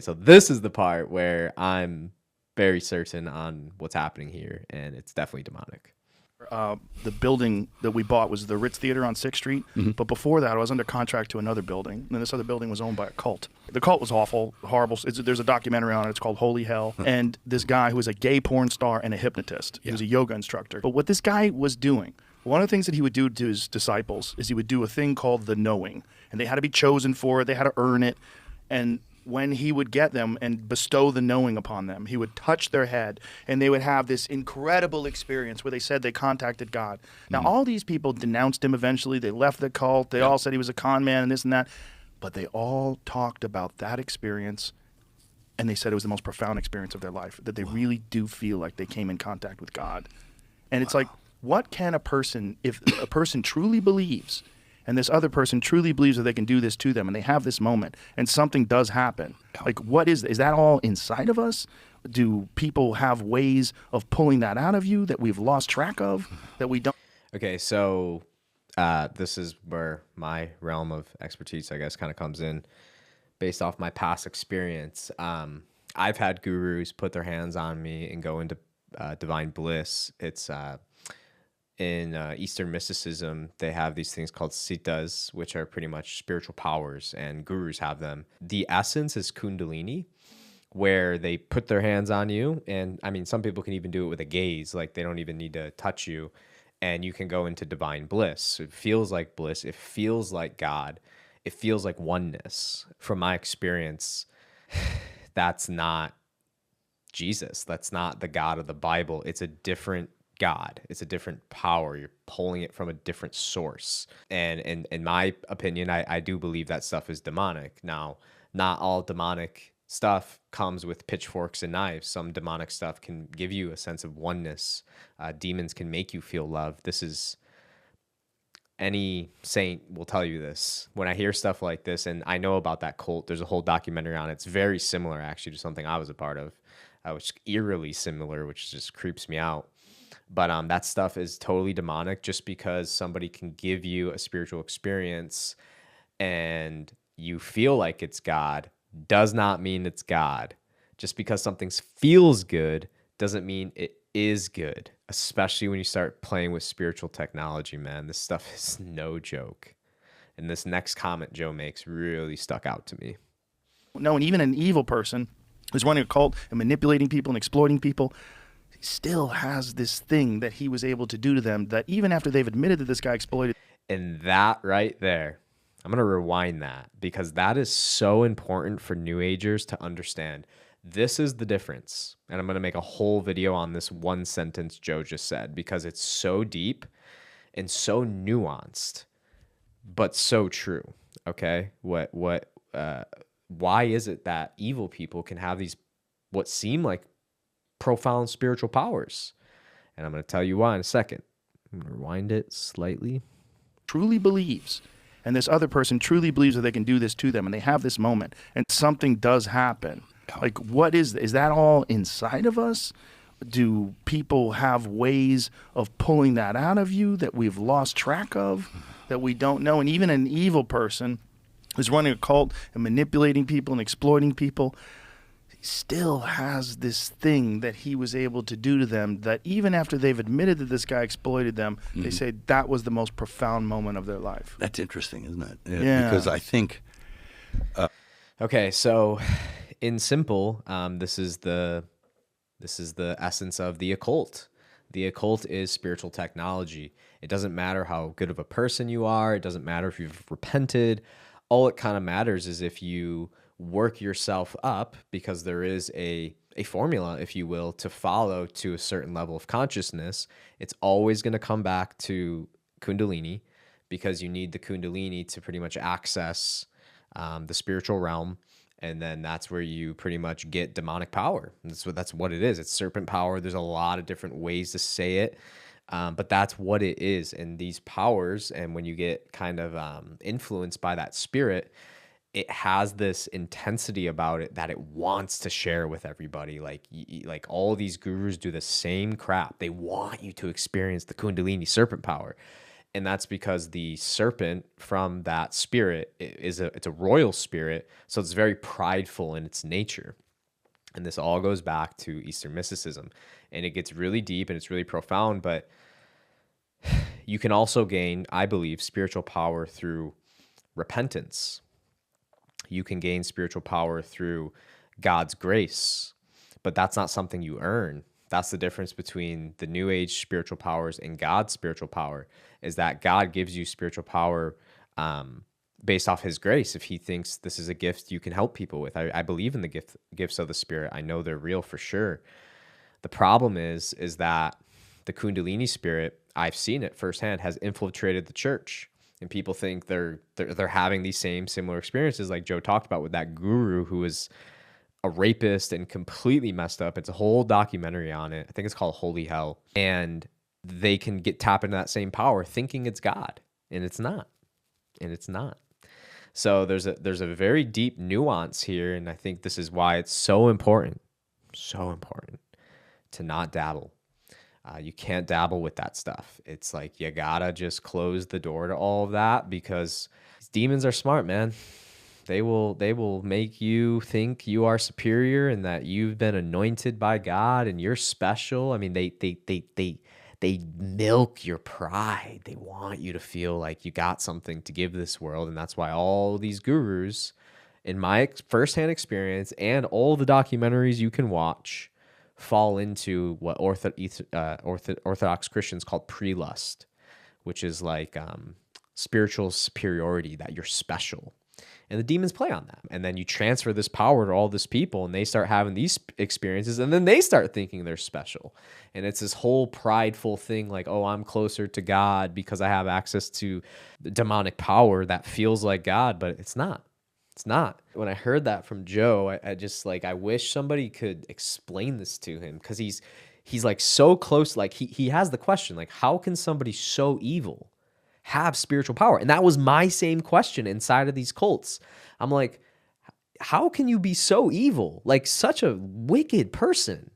So this is the part where I'm very certain on what's happening here, and it's definitely demonic. The building that we bought was the Ritz Theater on 6th Street. But before that, I was under contract to another building. And this other building was owned by a cult. The cult was awful, horrible. There's a documentary on it. It's called Holy Hell. And this guy who was a gay porn star and a hypnotist. He was a yoga instructor. But what this guy was doing, one of the things that he would do to his disciples is he would do a thing called the knowing. And they had to be chosen for it. They had to earn it. And when he would get them and bestow the knowing upon them, he would touch their head and they would have this incredible experience where they said they contacted God. Now, all these people denounced him eventually. They left the cult. They all said he was a con man and this and that. But they all talked about that experience, and they said it was the most profound experience of their life, that they really do feel like they came in contact with God. And it's like, what can a person, if a person truly believes, and this other person truly believes that they can do this to them, and they have this moment, and something does happen. Like, what is that all inside of us? Do people have ways of pulling that out of you that we've lost track of, that we don't? Okay, so this is where my realm of expertise, I guess, kind of comes in based off my past experience. I've had gurus put their hands on me and go into divine bliss. It's in Eastern mysticism, they have these things called siddhas, which are pretty much spiritual powers, and gurus have them. The essence is kundalini, where they put their hands on you. And I mean, some people can even do it with a gaze, like they don't even need to touch you, and you can go into divine bliss. It feels like bliss. It feels like God. It feels like oneness. From my experience, that's not Jesus. That's not the God of the Bible. It's a different God. It's a different power. You're pulling it from a different source. And in my opinion, I do believe that stuff is demonic. Now, not all demonic stuff comes with pitchforks and knives. Some demonic stuff can give you a sense of oneness. Demons can make you feel love. This is, any saint will tell you this. When I hear stuff like this, and I know about that cult, there's a whole documentary on it. It's very similar actually to something I was a part of, which is eerily similar, which just creeps me out. But that stuff is totally demonic. Just because somebody can give you a spiritual experience and you feel like it's God does not mean it's God. Just because something feels good doesn't mean it is good, especially when you start playing with spiritual technology, man. This stuff is no joke. And this next comment Joe makes really stuck out to me. No, and even an evil person who's running a cult and manipulating people and exploiting people still has this thing that he was able to do to them, that even after they've admitted that this guy exploited. And that right there, I'm going to rewind that, because that is so important for New Agers to understand. This is the difference. And I'm going to make a whole video on this one sentence Joe just said, because it's so deep and so nuanced, but so true. Okay. Why is it that evil people can have these, what seem like profound spiritual powers? And I'm going to tell you why in a second. I'm going to rewind it slightly. Truly believes, and this other person truly believes that they can do this to them, and they have this moment, and something does happen. Like, what is that all inside of us? Do people have ways of pulling that out of you that we've lost track of, that we don't know? And even an evil person who's running a cult and manipulating people and exploiting people still has this thing that he was able to do to them, that even after they've admitted that this guy exploited them, they say that was the most profound moment of their life. That's interesting, isn't it? Yeah. Because I think... Okay, so in simple, this is the essence of the occult. The occult is spiritual technology. It doesn't matter how good of a person you are. It doesn't matter if you've repented. All it kind of matters is if you work yourself up, because there is a formula, if you will, to follow to a certain level of consciousness. It's always going to come back to Kundalini, because you need the Kundalini to pretty much access the spiritual realm. And then that's where you pretty much get demonic power. That's what it is. It's serpent power. There's a lot of different ways to say it. But that's what it is. And these powers, and when you get kind of influenced by that spirit, it has this intensity about it that it wants to share with everybody. Like all these gurus do the same crap. They want you to experience the Kundalini serpent power. And that's because the serpent from that spirit it's a royal spirit, so it's very prideful in its nature. And this all goes back to Eastern mysticism, and it gets really deep and it's really profound. But you can also gain, I believe, spiritual power through repentance. You can gain spiritual power through God's grace, but that's not something you earn. That's the difference between the New Age spiritual powers and God's spiritual power, is that God gives you spiritual power based off his grace. If he thinks this is a gift you can help people with, I believe in the gifts of the Spirit. I know they're real for sure. The problem is that the Kundalini spirit, I've seen it firsthand, has infiltrated the church. And people think they're having these similar experiences like Joe talked about with that guru who was a rapist and completely messed up. It's a whole documentary on it. I think it's called Holy Hell. And they can tap into that same power thinking it's God, and it's not. And it's not. So there's a very deep nuance here, and I think this is why it's so important to not dabble. You can't dabble with that stuff. It's like you gotta just close the door to all of that, because demons are smart, man. They will make you think you are superior and that you've been anointed by God and you're special. I mean, they milk your pride. They want you to feel like you got something to give this world, and that's why all these gurus, in my firsthand experience and all the documentaries you can watch, fall into what Orthodox Christians call pre-lust, which is like spiritual superiority, that you're special. And the demons play on that. And then you transfer this power to all these people, and they start having these experiences, and then they start thinking they're special. And it's this whole prideful thing like, oh, I'm closer to God because I have access to the demonic power that feels like God, but it's not. It's not. When I heard that from Joe, I just like, I wish somebody could explain this to him, because he's like so close. Like he has the question, like, how can somebody so evil have spiritual power? And that was my same question inside of these cults. I'm like, how can you be so evil, like such a wicked person,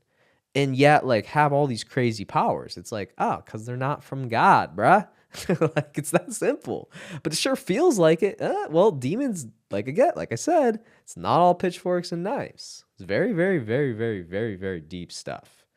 and yet like have all these crazy powers? It's like, oh, because they're not from God, bruh. Like, it's that simple. But it sure feels like it. Well, demons, like I said, it's not all pitchforks and knives. It's very, very, very, very, very, very deep stuff.